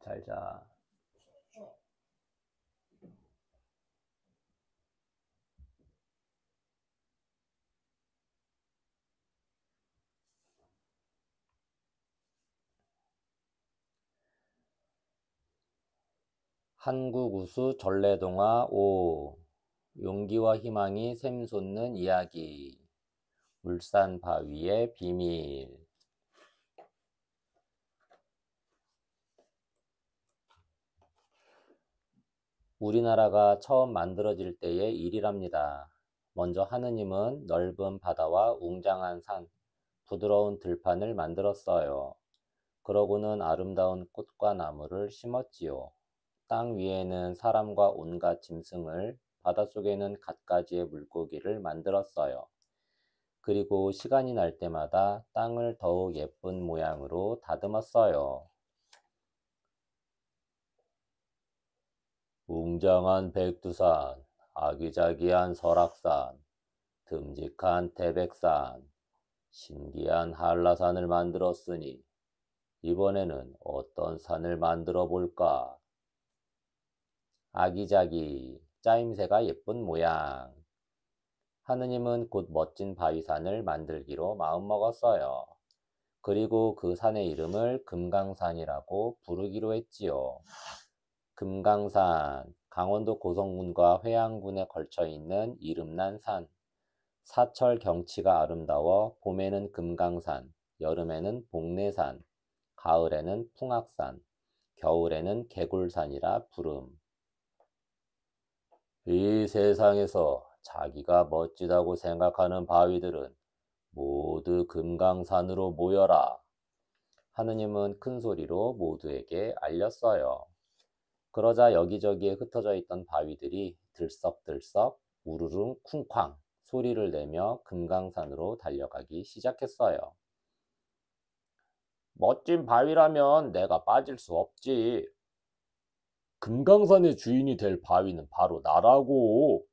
잘 자. 한국우수 전래동화 5. 용기와 희망이 샘솟는 이야기. 울산 바위의 비밀. 우리나라가 처음 만들어질 때의 일이랍니다. 먼저 하느님은 넓은 바다와 웅장한 산, 부드러운 들판을 만들었어요. 그러고는 아름다운 꽃과 나무를 심었지요. 땅 위에는 사람과 온갖 짐승을, 바닷속에는 갖가지의 물고기를 만들었어요. 그리고 시간이 날 때마다 땅을 더욱 예쁜 모양으로 다듬었어요. 웅장한 백두산, 아기자기한 설악산, 듬직한 태백산, 신기한 한라산을 만들었으니 이번에는 어떤 산을 만들어 볼까? 아기자기, 짜임새가 예쁜 모양. 하느님은 곧 멋진 바위산을 만들기로 마음먹었어요. 그리고 그 산의 이름을 금강산이라고 부르기로 했지요. 금강산, 강원도 고성군과 회양군에 걸쳐 있는 이름난 산. 사철 경치가 아름다워 봄에는 금강산, 여름에는 복례산, 가을에는 풍악산, 겨울에는 개굴산이라 부름. 이 세상에서 자기가 멋지다고 생각하는 바위들은 모두 금강산으로 모여라. 하느님은 큰 소리로 모두에게 알렸어요. 그러자 여기저기에 흩어져 있던 바위들이 들썩들썩 우르릉 쿵쾅 소리를 내며 금강산으로 달려가기 시작했어요. 멋진 바위라면 내가 빠질 수 없지. 금강산의 주인이 될 바위는 바로 나라고.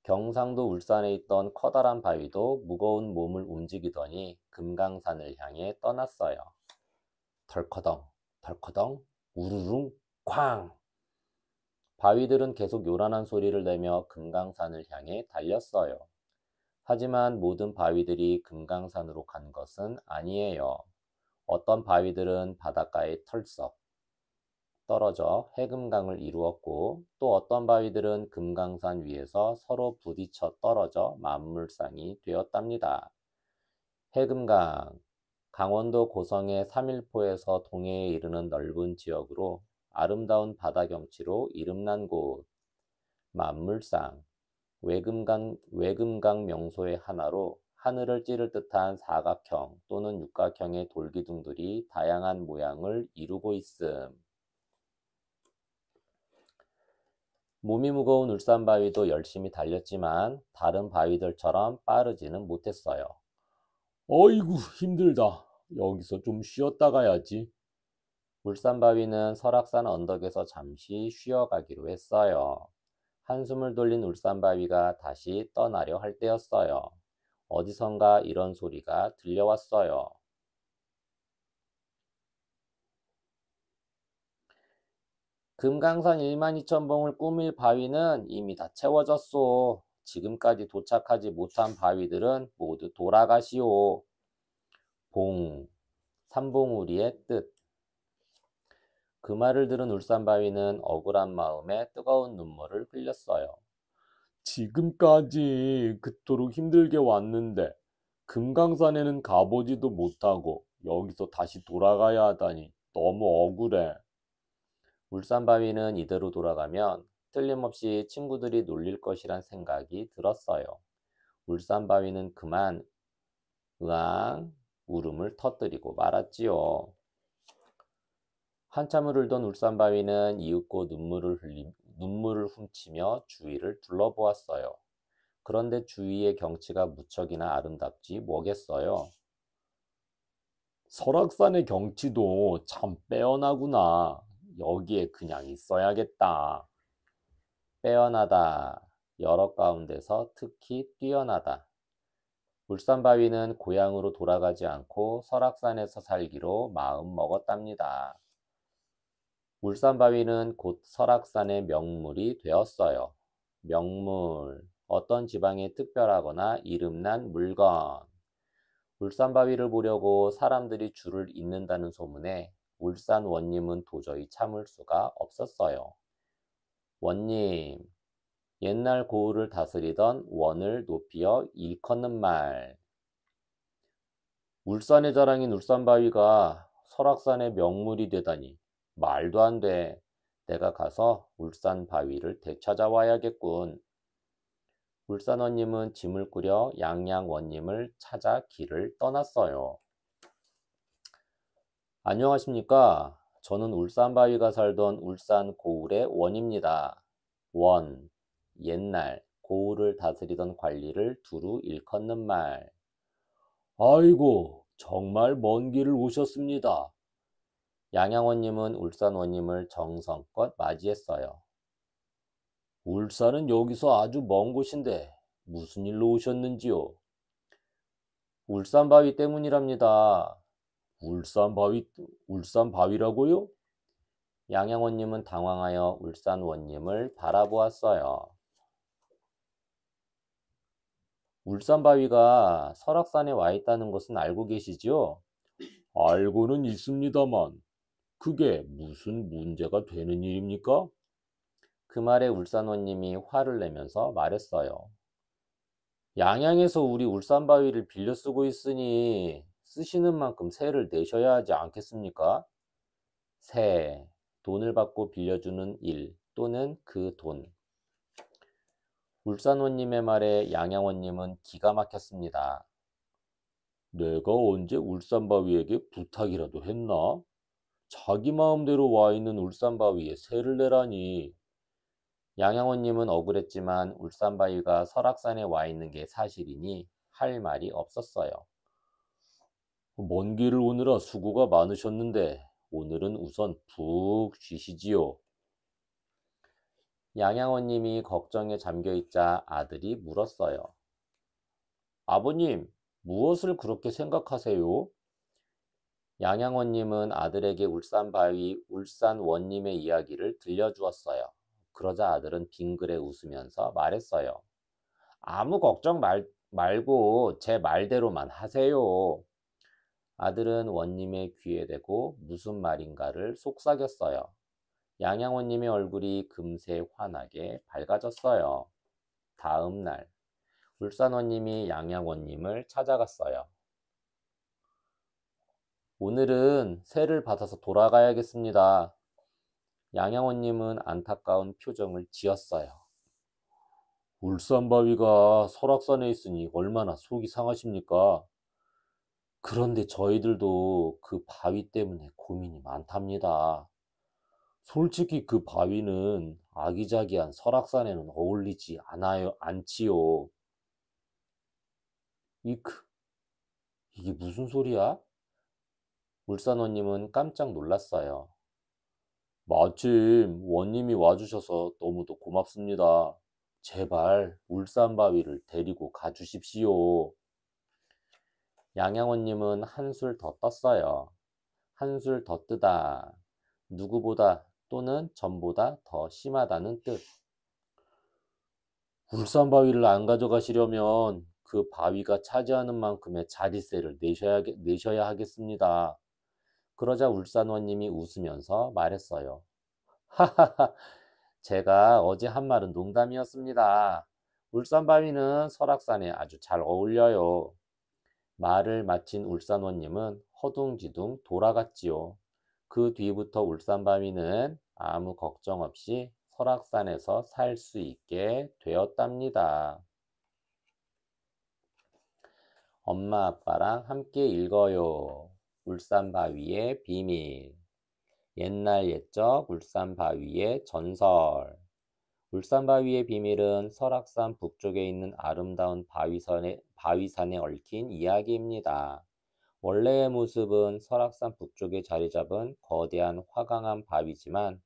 경상도 울산에 있던 커다란 바위도 무거운 몸을 움직이더니 금강산을 향해 떠났어요. 덜커덩, 덜커덩, 우르릉, 쾅! 바위들은 계속 요란한 소리를 내며 금강산을 향해 달렸어요. 하지만 모든 바위들이 금강산으로 간 것은 아니에요. 어떤 바위들은 바닷가에 털썩 떨어져 해금강을 이루었고, 또 어떤 바위들은 금강산 위에서 서로 부딪혀 떨어져 만물상이 되었답니다. 해금강, 강원도 고성의 삼일포에서 동해에 이르는 넓은 지역으로 아름다운 바다 경치로 이름난 곳. 만물상, 외금강 명소의 하나로 하늘을 찌를 듯한 사각형 또는 육각형의 돌기둥들이 다양한 모양을 이루고 있음. 몸이 무거운 울산바위도 열심히 달렸지만 다른 바위들처럼 빠르지는 못했어요. 어이구, 힘들다. 여기서 좀 쉬었다 가야지. 울산바위는 설악산 언덕에서 잠시 쉬어가기로 했어요. 한숨을 돌린 울산바위가 다시 떠나려 할 때였어요. 어디선가 이런 소리가 들려왔어요. 금강산 12,000봉을 꾸밀 바위는 이미 다 채워졌소. 지금까지 도착하지 못한 바위들은 모두 돌아가시오. 봉, 삼봉우리의 뜻. 그 말을 들은 울산바위는 억울한 마음에 뜨거운 눈물을 흘렸어요. 지금까지 그토록 힘들게 왔는데 금강산에는 가보지도 못하고 여기서 다시 돌아가야 하다니 너무 억울해. 울산바위는 이대로 돌아가면 틀림없이 친구들이 놀릴 것이란 생각이 들었어요. 울산바위는 그만 으앙 울음을 터뜨리고 말았지요. 한참을 울던 울산바위는 이윽고 눈물을 훔치며 주위를 둘러보았어요. 그런데 주위의 경치가 무척이나 아름답지 뭐겠어요. 설악산의 경치도 참 빼어나구나. 여기에 그냥 있어야겠다. 빼어나다, 여러 가운데서 특히 뛰어나다. 울산바위는 고향으로 돌아가지 않고 설악산에서 살기로 마음 먹었답니다. 울산바위는 곧 설악산의 명물이 되었어요. 명물, 어떤 지방에 특별하거나 이름난 물건. 울산바위를 보려고 사람들이 줄을 잇는다는 소문에 울산 원님은 도저히 참을 수가 없었어요. 원님, 옛날 고을을 다스리던 원을 높이어 일컫는 말. 울산의 자랑인 울산바위가 설악산의 명물이 되다니 말도 안 돼. 내가 가서 울산바위를 되찾아와야겠군. 울산원님은 짐을 꾸려 양양원님을 찾아 길을 떠났어요. 안녕하십니까? 저는 울산바위가 살던 울산 고을의 원입니다. 원, 옛날 고을을 다스리던 관리를 두루 일컫는 말. 아이고, 정말 먼 길을 오셨습니다. 양양원님은 울산원님을 정성껏 맞이했어요. 울산은 여기서 아주 먼 곳인데 무슨 일로 오셨는지요? 울산바위 때문이랍니다. 울산바위라고요? 양양원님은 당황하여 울산원님을 바라보았어요. 울산바위가 설악산에 와 있다는 것은 알고 계시지요? 알고는 있습니다만 그게 무슨 문제가 되는 일입니까? 그 말에 울산원님이 화를 내면서 말했어요. 양양에서 우리 울산바위를 빌려 쓰고 있으니 쓰시는 만큼 세를 내셔야 하지 않겠습니까? 세, 돈을 받고 빌려주는 일 또는 그 돈. 울산원님의 말에 양양원님은 기가 막혔습니다. 내가 언제 울산바위에게 부탁이라도 했나? 자기 마음대로 와 있는 울산바위에 세를 내라니. 양양원님은 억울했지만 울산바위가 설악산에 와 있는 게 사실이니 할 말이 없었어요. 먼 길을 오느라 수고가 많으셨는데 오늘은 우선 푹 쉬시지요. 양양원님이 걱정에 잠겨있자 아들이 물었어요. 아버님, 무엇을 그렇게 생각하세요? 양양원님은 아들에게 울산원님의 이야기를 들려주었어요. 그러자 아들은 빙그레 웃으면서 말했어요. 아무 걱정 말고 제 말대로만 하세요. 아들은 원님의 귀에 대고 무슨 말인가를 속삭였어요. 양양원님의 얼굴이 금세 환하게 밝아졌어요. 다음 날, 울산원님이 양양원님을 찾아갔어요. 오늘은 세를 받아서 돌아가야겠습니다. 양양원님은 안타까운 표정을 지었어요. 울산바위가 설악산에 있으니 얼마나 속이 상하십니까? 그런데 저희들도 그 바위 때문에 고민이 많답니다. 솔직히 그 바위는 아기자기한 설악산에는 어울리지 않지요. 이게 무슨 소리야? 울산원님은 깜짝 놀랐어요. 마침 원님이 와주셔서 너무도 고맙습니다. 제발 울산바위를 데리고 가주십시오. 양양원님은 한술 더 떴어요. 한술 더 뜨다. 누구보다 또는 전보다 더 심하다는 뜻. 울산바위를 안 가져가시려면 그 바위가 차지하는 만큼의 자릿세를 내셔야 하겠습니다. 그러자 울산원님이 웃으면서 말했어요. 하하하, 제가 어제 한 말은 농담이었습니다. 울산바위는 설악산에 아주 잘 어울려요. 말을 마친 울산원님은 허둥지둥 돌아갔지요. 그 뒤부터 울산바위는 아무 걱정 없이 설악산에서 살 수 있게 되었답니다. 엄마 아빠랑 함께 읽어요. 울산바위의 비밀. 옛날 옛적 울산바위의 전설. 울산바위의 비밀은 설악산 북쪽에 있는 아름다운 바위산에 얽힌 이야기입니다. 원래의 모습은 설악산 북쪽에 자리 잡은 거대한 화강한 바위지만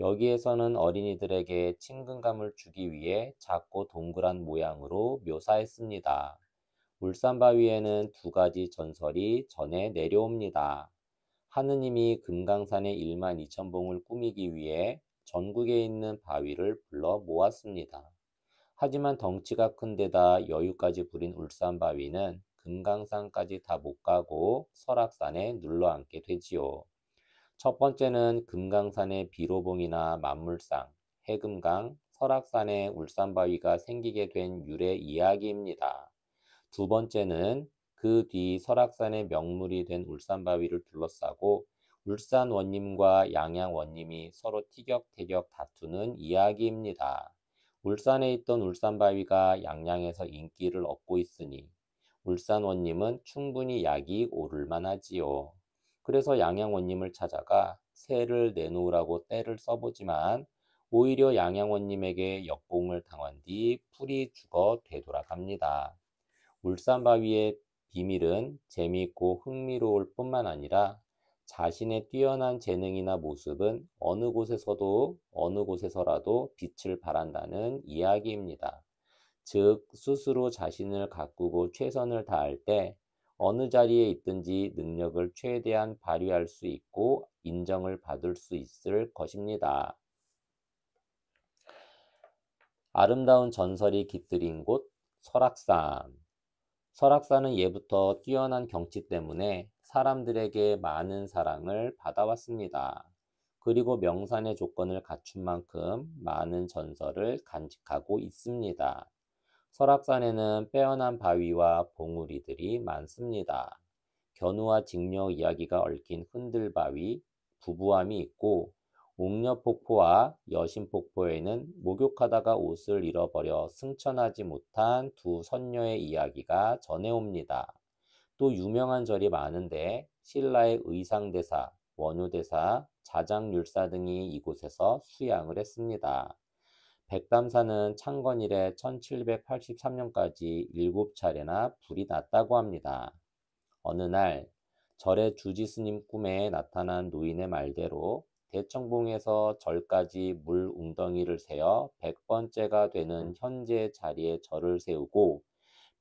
여기에서는 어린이들에게 친근감을 주기 위해 작고 동그란 모양으로 묘사했습니다. 울산바위에는 두 가지 전설이 전해 내려옵니다. 하느님이 금강산의 12,000봉을 꾸미기 위해 전국에 있는 바위를 불러 모았습니다. 하지만 덩치가 큰 데다 여유까지 부린 울산바위는 금강산까지 다 못 가고 설악산에 눌러앉게 되지요. 첫 번째는 금강산의 비로봉이나 만물상, 해금강, 설악산에 울산바위가 생기게 된 유래 이야기입니다. 두 번째는 그 뒤 설악산의 명물이 된 울산바위를 둘러싸고 울산원님과 양양원님이 서로 티격태격 다투는 이야기입니다. 울산에 있던 울산바위가 양양에서 인기를 얻고 있으니 울산원님은 충분히 약이 오를 만하지요. 그래서 양양원님을 찾아가 새를 내놓으라고 떼를 써보지만 오히려 양양원님에게 역봉을 당한 뒤 풀이 죽어 되돌아갑니다. 울산바위의 비밀은 재미있고 흥미로울 뿐만 아니라 자신의 뛰어난 재능이나 모습은 어느 곳에서라도 빛을 발한다는 이야기입니다. 즉, 스스로 자신을 가꾸고 최선을 다할 때 어느 자리에 있든지 능력을 최대한 발휘할 수 있고 인정을 받을 수 있을 것입니다. 아름다운 전설이 깃들인 곳 설악산. 설악산은 예부터 뛰어난 경치 때문에 사람들에게 많은 사랑을 받아왔습니다. 그리고 명산의 조건을 갖춘 만큼 많은 전설을 간직하고 있습니다. 설악산에는 빼어난 바위와 봉우리들이 많습니다. 견우와 직녀 이야기가 얽힌 흔들바위, 부부암이 있고 옥녀폭포와 여신폭포에는 목욕하다가 옷을 잃어버려 승천하지 못한 두 선녀의 이야기가 전해옵니다. 또 유명한 절이 많은데 신라의 의상대사, 원효대사, 자장률사 등이 이곳에서 수양을 했습니다. 백담사는 창건 이래 1783년까지 7차례나 불이 났다고 합니다. 어느 날 절의 주지스님 꿈에 나타난 노인의 말대로 대청봉에서 절까지 물 웅덩이를 세어 100번째가 되는 현재 자리에 절을 세우고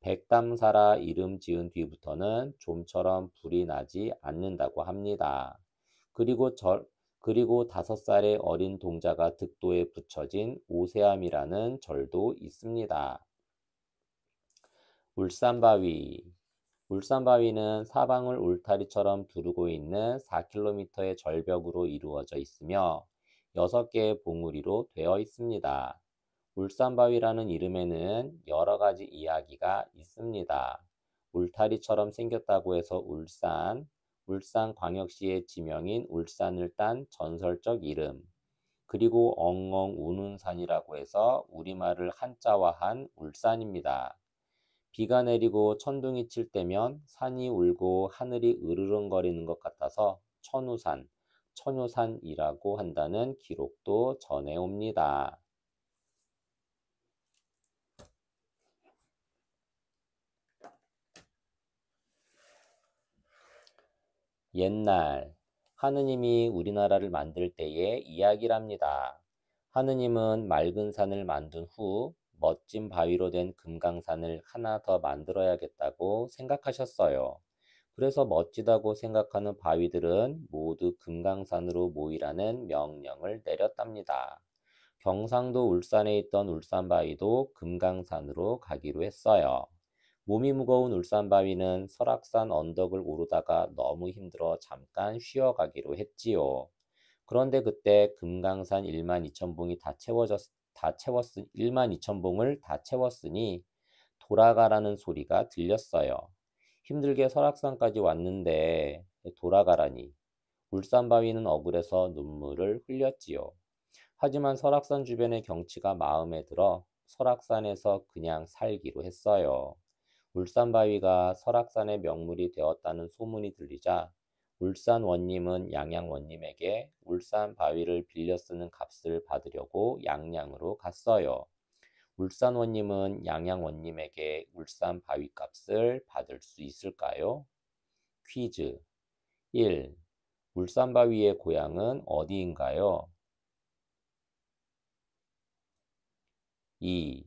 백담사라 이름 지은 뒤부터는 좀처럼 불이 나지 않는다고 합니다. 그리고 5살의 어린 동자가 득도에 붙여진 오세암이라는 절도 있습니다. 울산바위. 울산바위는 사방을 울타리처럼 두르고 있는 4km의 절벽으로 이루어져 있으며 6개의 봉우리로 되어 있습니다. 울산바위라는 이름에는 여러 가지 이야기가 있습니다. 울타리처럼 생겼다고 해서 울산광역시의 지명인 울산을 딴 전설적 이름, 그리고 엉엉 우는 산이라고 해서 우리말을 한자화한 울산입니다. 비가 내리고 천둥이 칠 때면 산이 울고 하늘이 으르렁거리는 것 같아서 천우산, 천효산이라고 한다는 기록도 전해옵니다. 옛날 하느님이 우리나라를 만들 때의 이야기랍니다. 하느님은 맑은 산을 만든 후 멋진 바위로 된 금강산을 하나 더 만들어야겠다고 생각하셨어요. 그래서 멋지다고 생각하는 바위들은 모두 금강산으로 모이라는 명령을 내렸답니다. 경상도 울산에 있던 울산바위도 금강산으로 가기로 했어요. 몸이 무거운 울산바위는 설악산 언덕을 오르다가 너무 힘들어 잠깐 쉬어가기로 했지요. 그런데 그때 금강산 12,000봉이 12,000봉을 다 채웠으니 돌아가라는 소리가 들렸어요. 힘들게 설악산까지 왔는데 돌아가라니. 울산바위는 억울해서 눈물을 흘렸지요. 하지만 설악산 주변의 경치가 마음에 들어 설악산에서 그냥 살기로 했어요. 울산바위가 설악산의 명물이 되었다는 소문이 들리자 울산원님은 양양원님에게 울산바위를 빌려 쓰는 값을 받으려고 양양으로 갔어요. 울산원님은 양양원님에게 울산바위 값을 받을 수 있을까요? 퀴즈 1. 울산바위의 고향은 어디인가요? 2.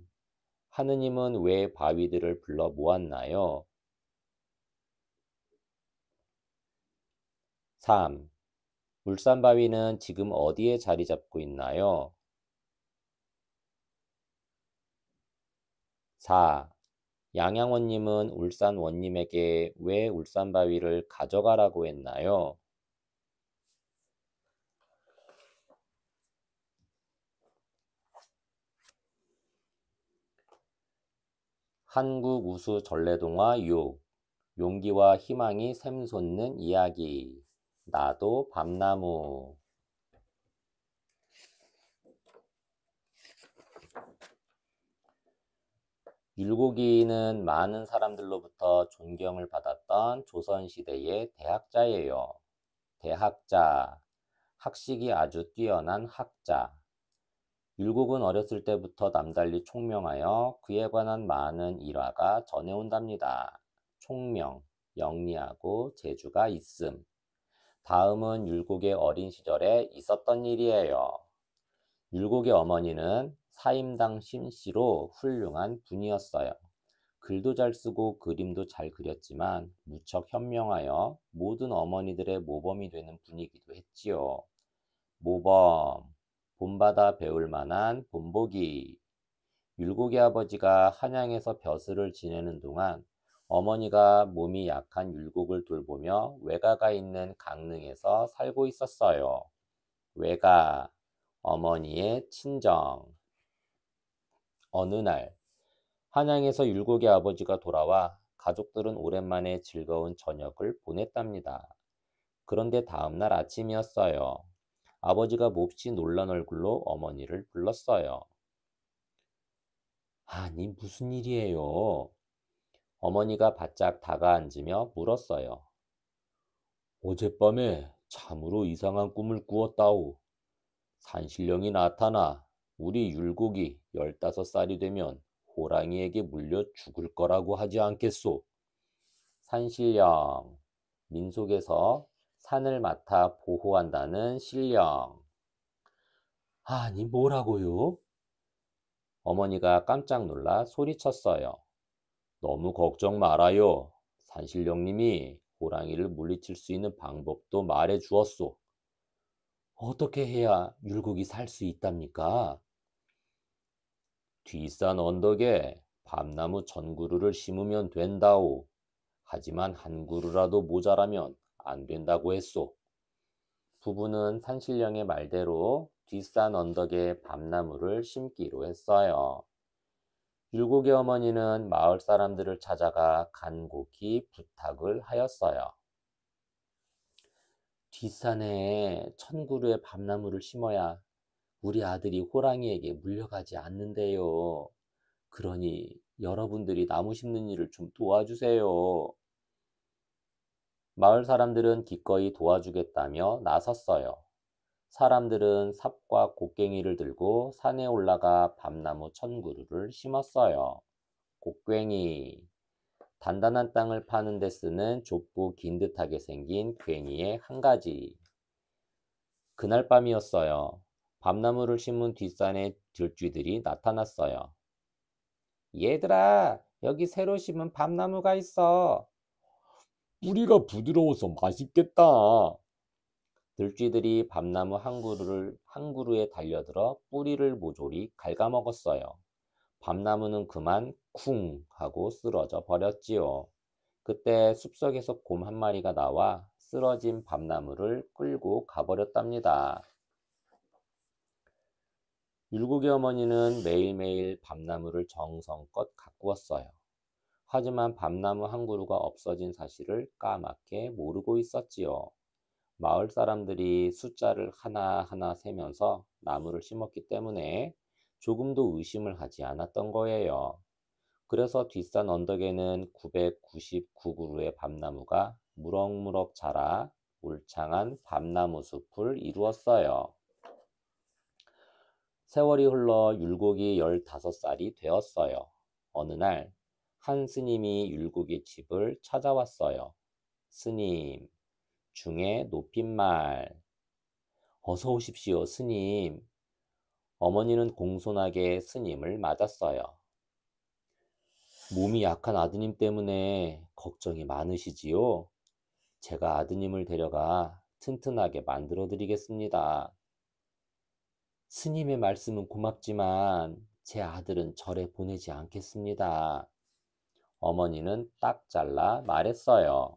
하느님은 왜 바위들을 불러 모았나요? 3. 울산바위는 지금 어디에 자리 잡고 있나요? 4. 양양원님은 울산원님에게 왜 울산바위를 가져가라고 했나요? 한국 우수 전래동화 6. 용기와 희망이 샘솟는 이야기. 나도 밤나무. 율곡이는 많은 사람들로부터 존경을 받았던 조선시대의 대학자예요. 대학자, 학식이 아주 뛰어난 학자. 율곡은 어렸을 때부터 남달리 총명하여 그에 관한 많은 일화가 전해온답니다. 총명, 영리하고 재주가 있음. 다음은 율곡의 어린 시절에 있었던 일이에요. 율곡의 어머니는 사임당 신씨로 훌륭한 분이었어요. 글도 잘 쓰고 그림도 잘 그렸지만 무척 현명하여 모든 어머니들의 모범이 되는 분이기도 했지요. 모범, 본받아 배울 만한 본보기. 율곡의 아버지가 한양에서 벼슬을 지내는 동안 어머니가 몸이 약한 율곡을 돌보며 외가가 있는 강릉에서 살고 있었어요. 외가, 어머니의 친정. 어느 날 한양에서 율곡의 아버지가 돌아와 가족들은 오랜만에 즐거운 저녁을 보냈답니다. 그런데 다음날 아침이었어요. 아버지가 몹시 놀란 얼굴로 어머니를 불렀어요. 아니, 무슨 일이에요? 어머니가 바짝 다가앉으며 물었어요. 어젯밤에 참으로 이상한 꿈을 꾸었다오. 산신령이 나타나 우리 율곡이 15살이 되면 호랑이에게 물려 죽을 거라고 하지 않겠소? 산신령, 민속에서 산을 맡아 보호한다는 신령. 아니, 뭐라고요? 어머니가 깜짝 놀라 소리쳤어요. 너무 걱정 말아요. 산신령님이 호랑이를 물리칠 수 있는 방법도 말해 주었소. 어떻게 해야 율곡이 살 수 있답니까? 뒷산 언덕에 밤나무 전구루를 심으면 된다오. 하지만 한 그루라도 모자라면 안 된다고 했소. 부부는 산신령의 말대로 뒷산 언덕에 밤나무를 심기로 했어요. 율곡의 어머니는 마을 사람들을 찾아가 간곡히 부탁을 하였어요. 뒷산에 1000그루의 밤나무를 심어야 우리 아들이 호랑이에게 물려가지 않는데요. 그러니 여러분들이 나무 심는 일을 좀 도와주세요. 마을 사람들은 기꺼이 도와주겠다며 나섰어요. 사람들은 삽과 곡괭이를 들고 산에 올라가 밤나무 1000그루를 심었어요. 곡괭이, 단단한 땅을 파는 데 쓰는 좁고 긴 듯하게 생긴 괭이의 한 가지. 그날 밤이었어요. 밤나무를 심은 뒷산에 들쥐들이 나타났어요. 얘들아, 여기 새로 심은 밤나무가 있어. 뿌리가 부드러워서 맛있겠다. 들쥐들이 밤나무 한 그루에 달려들어 뿌리를 모조리 갉아먹었어요. 밤나무는 그만 쿵 하고 쓰러져 버렸지요. 그때 숲속에서 곰 한 마리가 나와 쓰러진 밤나무를 끌고 가버렸답니다. 율곡의 어머니는 매일매일 밤나무를 정성껏 가꾸었어요. 하지만 밤나무 한 그루가 없어진 사실을 까맣게 모르고 있었지요. 마을 사람들이 숫자를 하나하나 세면서 나무를 심었기 때문에 조금도 의심을 하지 않았던 거예요. 그래서 뒷산 언덕에는 999그루의 밤나무가 무럭무럭 자라 울창한 밤나무 숲을 이루었어요. 세월이 흘러 율곡이 15살이 되었어요. 어느 날 한 스님이 율곡의 집을 찾아왔어요. 스님, 중에 높임말. 어서 오십시오, 스님. 어머니는 공손하게 스님을 맞았어요. 몸이 약한 아드님 때문에 걱정이 많으시지요? 제가 아드님을 데려가 튼튼하게 만들어 드리겠습니다. 스님의 말씀은 고맙지만 제 아들은 절에 보내지 않겠습니다. 어머니는 딱 잘라 말했어요.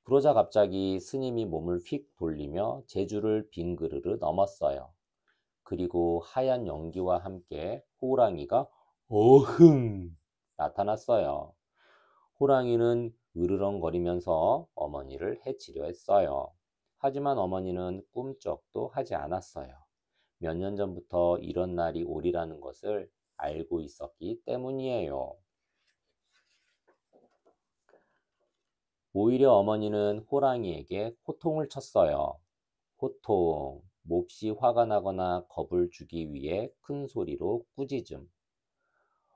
그러자 갑자기 스님이 몸을 휙 돌리며 제주를 빙 그르르 넘었어요. 그리고 하얀 연기와 함께 호랑이가 어흥 나타났어요. 호랑이는 으르렁거리면서 어머니를 해치려 했어요. 하지만 어머니는 꿈쩍도 하지 않았어요. 몇 년 전부터 이런 날이 오리라는 것을 알고 있었기 때문이에요. 오히려 어머니는 호랑이에게 호통을 쳤어요. 호통, 몹시 화가 나거나 겁을 주기 위해 큰 소리로 꾸짖음.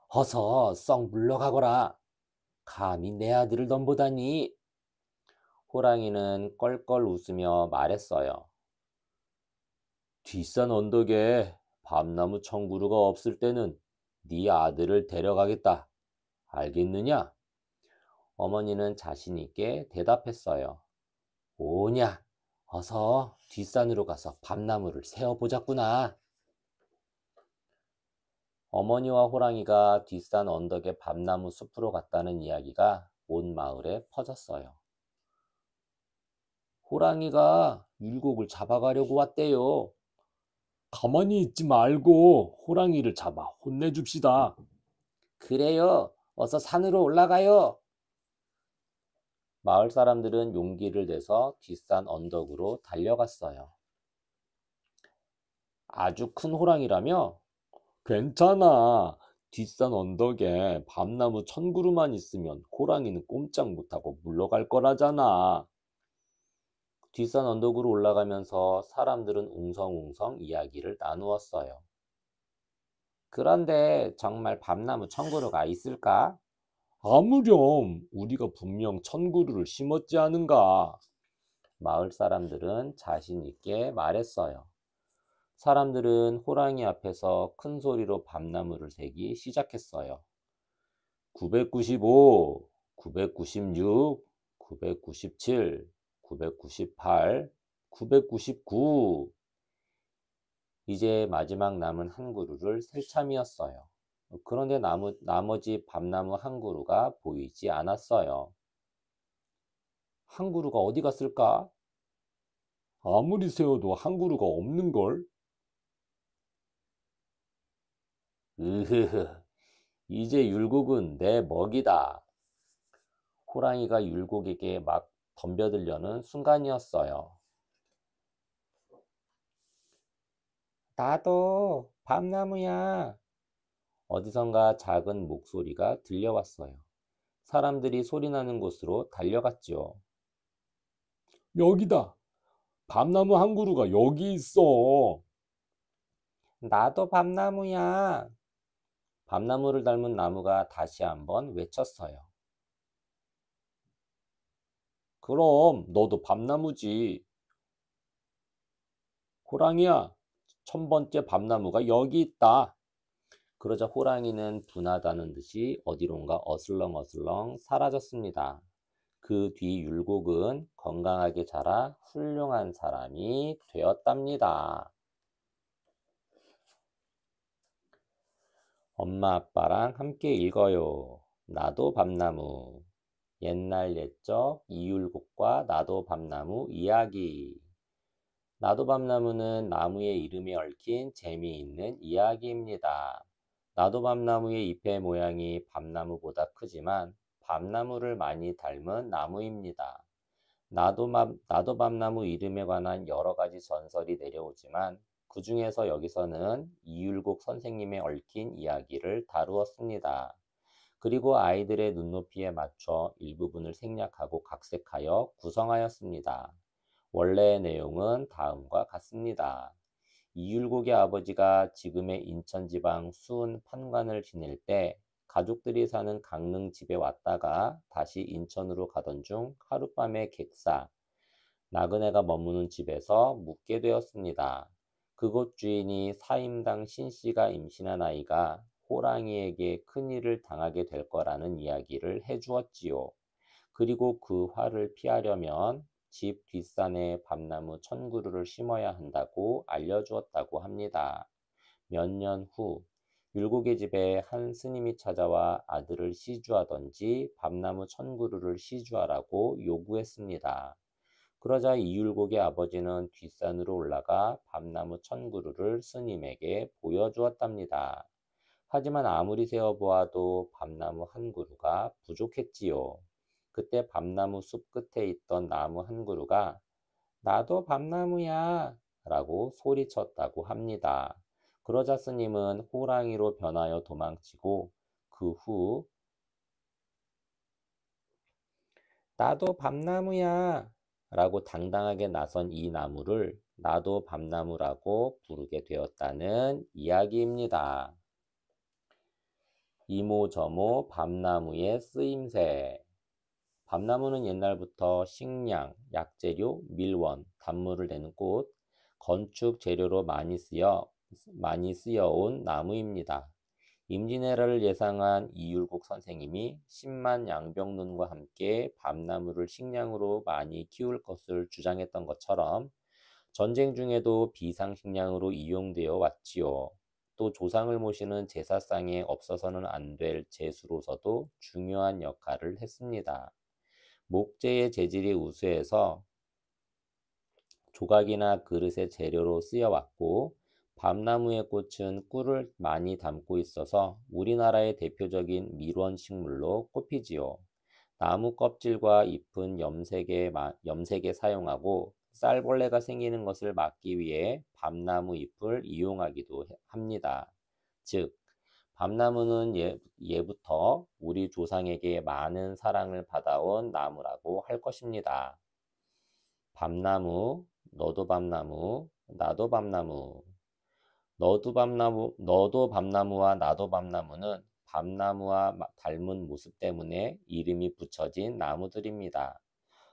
어서 썩 물러가거라. 감히 내 아들을 넘보다니. 호랑이는 껄껄 웃으며 말했어요. 뒷산 언덕에 밤나무 청구루가 없을 때는 네 아들을 데려가겠다. 알겠느냐? 어머니는 자신 있게 대답했어요. 오냐, 어서 뒷산으로 가서 밤나무를 세어보자꾸나. 어머니와 호랑이가 뒷산 언덕의 밤나무 숲으로 갔다는 이야기가 온 마을에 퍼졌어요. 호랑이가 율곡을 잡아가려고 왔대요. 가만히 있지 말고 호랑이를 잡아 혼내줍시다. 그래요. 어서 산으로 올라가요. 마을 사람들은 용기를 내서 뒷산 언덕으로 달려갔어요. 아주 큰 호랑이라며? 괜찮아. 뒷산 언덕에 밤나무 1000그루만 있으면 호랑이는 꼼짝 못하고 물러갈 거라잖아. 뒷산 언덕으로 올라가면서 사람들은 웅성웅성 이야기를 나누었어요. 그런데 정말 밤나무 1000그루가 있을까? 아무렴 우리가 분명 1000그루를 심었지 않은가? 마을 사람들은 자신 있게 말했어요. 사람들은 호랑이 앞에서 큰 소리로 밤나무를 세기 시작했어요. 995, 996, 997, 998, 999. 이제 마지막 남은 한 그루를 셀 참이었어요. 그런데 나머지 밤나무 한 그루가 보이지 않았어요. 한 그루가 어디 갔을까? 아무리 세어도 한 그루가 없는걸? 으흐흐, 이제 율곡은 내 먹이다. 호랑이가 율곡에게 막 덤벼들려는 순간이었어요. 나도 밤나무야. 어디선가 작은 목소리가 들려왔어요. 사람들이 소리나는 곳으로 달려갔지요. 여기다. 밤나무 한 그루가 여기 있어. 나도 밤나무야. 밤나무를 닮은 나무가 다시 한번 외쳤어요. 그럼 너도 밤나무지. 호랑이야, 1000번째 밤나무가 여기 있다. 그러자 호랑이는 분하다는 듯이 어디론가 어슬렁어슬렁 사라졌습니다. 그 뒤 율곡은 건강하게 자라 훌륭한 사람이 되었답니다. 엄마 아빠랑 함께 읽어요. 나도 밤나무. 옛날 옛적 이율곡과 나도 밤나무 이야기. 나도 밤나무는 나무의 이름에 얽힌 재미있는 이야기입니다. 나도 밤나무의 잎의 모양이 밤나무보다 크지만 밤나무를 많이 닮은 나무입니다. 나도 밤나무 이름에 관한 여러 가지 전설이 내려오지만 그 중에서 여기서는 이율곡 선생님의 얽힌 이야기를 다루었습니다. 그리고 아이들의 눈높이에 맞춰 일부분을 생략하고 각색하여 구성하였습니다. 원래의 내용은 다음과 같습니다. 이율곡의 아버지가 지금의 인천지방 수은 판관을 지낼 때 가족들이 사는 강릉 집에 왔다가 다시 인천으로 가던 중 하룻밤에 객사, 나그네가 머무는 집에서 묵게 되었습니다. 그곳 주인이 사임당 신씨가 임신한 아이가 호랑이에게 큰일을 당하게 될 거라는 이야기를 해주었지요. 그리고 그 화를 피하려면 집 뒷산에 밤나무 1000그루를 심어야 한다고 알려주었다고 합니다. 몇 년 후, 율곡의 집에 한 스님이 찾아와 아들을 시주하던지 밤나무 1000그루를 시주하라고 요구했습니다. 그러자 이율곡의 아버지는 뒷산으로 올라가 밤나무 1000그루를 스님에게 보여주었답니다. 하지만 아무리 세어보아도 밤나무 한 그루가 부족했지요. 그때 밤나무 숲 끝에 있던 나무 한 그루가 나도 밤나무야 라고 소리쳤다고 합니다. 그러자 스님은 호랑이로 변하여 도망치고 그 후 나도 밤나무야 라고 당당하게 나선 이 나무를 나도 밤나무라고 부르게 되었다는 이야기입니다. 이모저모 밤나무의 쓰임새. 밤나무는 옛날부터 식량, 약재료, 밀원, 단물을 내는 꽃, 건축 재료로 많이 쓰여온 나무입니다. 임진왜란을 예상한 이율곡 선생님이 10만 양병론과 함께 밤나무를 식량으로 많이 키울 것을 주장했던 것처럼 전쟁 중에도 비상식량으로 이용되어 왔지요. 또 조상을 모시는 제사상에 없어서는 안 될 제수로서도 중요한 역할을 했습니다. 목재의 재질이 우수해서 조각이나 그릇의 재료로 쓰여왔고 밤나무의 꽃은 꿀을 많이 담고 있어서 우리나라의 대표적인 밀원 식물로 꼽히지요. 나무 껍질과 잎은 염색에 사용하고 쌀벌레가 생기는 것을 막기 위해 밤나무 잎을 이용하기도 합니다. 즉, 밤나무는 예부터 우리 조상에게 많은 사랑을 받아온 나무라고 할 것입니다. 밤나무, 너도 밤나무, 나도 밤나무. 너도 밤나무와 나도 밤나무는 밤나무와 닮은 모습 때문에 이름이 붙여진 나무들입니다.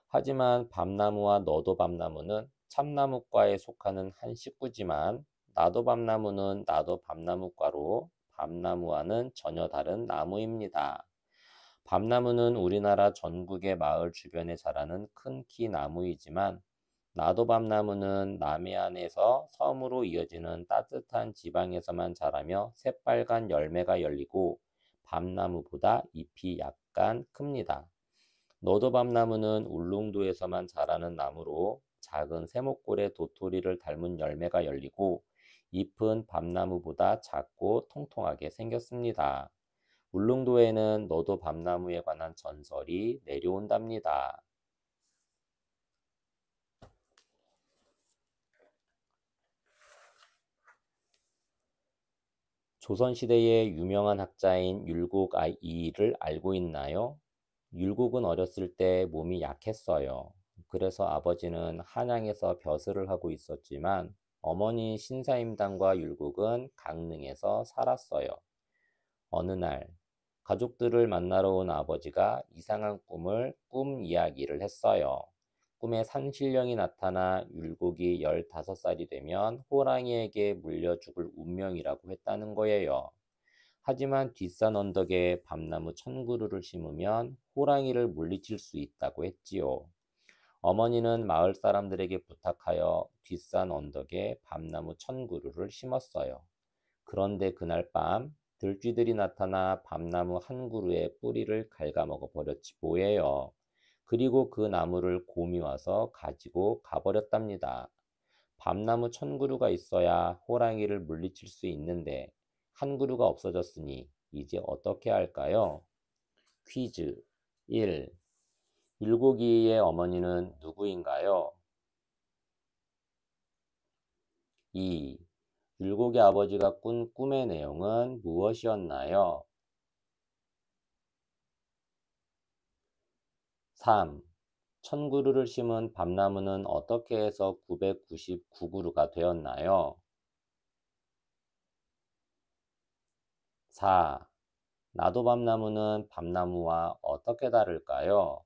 하지만 밤나무와 너도 밤나무는 참나무과에 속하는 한 식구지만 나도 밤나무는 나도 밤나무과로 밤나무와는 전혀 다른 나무입니다. 밤나무는 우리나라 전국의 마을 주변에 자라는 큰 키 나무이지만 나도 밤나무는 남해안에서 섬으로 이어지는 따뜻한 지방에서만 자라며 새빨간 열매가 열리고 밤나무보다 잎이 약간 큽니다. 너도 밤나무는 울릉도에서만 자라는 나무로 작은 세목골의 도토리를 닮은 열매가 열리고 잎은 밤나무보다 작고 통통하게 생겼습니다. 울릉도에는 너도 밤나무에 관한 전설이 내려온답니다. 조선시대의 유명한 학자인 율곡 이를 알고 있나요? 율곡은 어렸을 때 몸이 약했어요. 그래서 아버지는 한양에서 벼슬을 하고 있었지만 어머니 신사임당과 율곡은 강릉에서 살았어요. 어느 날 가족들을 만나러 온 아버지가 이상한 꿈 이야기를 했어요. 꿈에 산신령이 나타나 율곡이 15살이 되면 호랑이에게 물려 죽을 운명이라고 했다는 거예요. 하지만 뒷산 언덕에 밤나무 1000그루를 심으면 호랑이를 물리칠 수 있다고 했지요. 어머니는 마을 사람들에게 부탁하여 뒷산 언덕에 밤나무 1000그루를 심었어요. 그런데 그날 밤 들쥐들이 나타나 밤나무 한 그루의 뿌리를 갉아먹어 버렸지 뭐예요. 그리고 그 나무를 곰이 와서 가지고 가버렸답니다. 밤나무 1000그루가 있어야 호랑이를 물리칠 수 있는데 한 그루가 없어졌으니 이제 어떻게 할까요? 퀴즈 1. 율곡이의 어머니는 누구인가요? 2. 율곡의 아버지가 꾼 꿈의 내용은 무엇이었나요? 3. 1000그루를 심은 밤나무는 어떻게 해서 999그루가 되었나요? 4. 나도 밤나무는 밤나무와 어떻게 다를까요?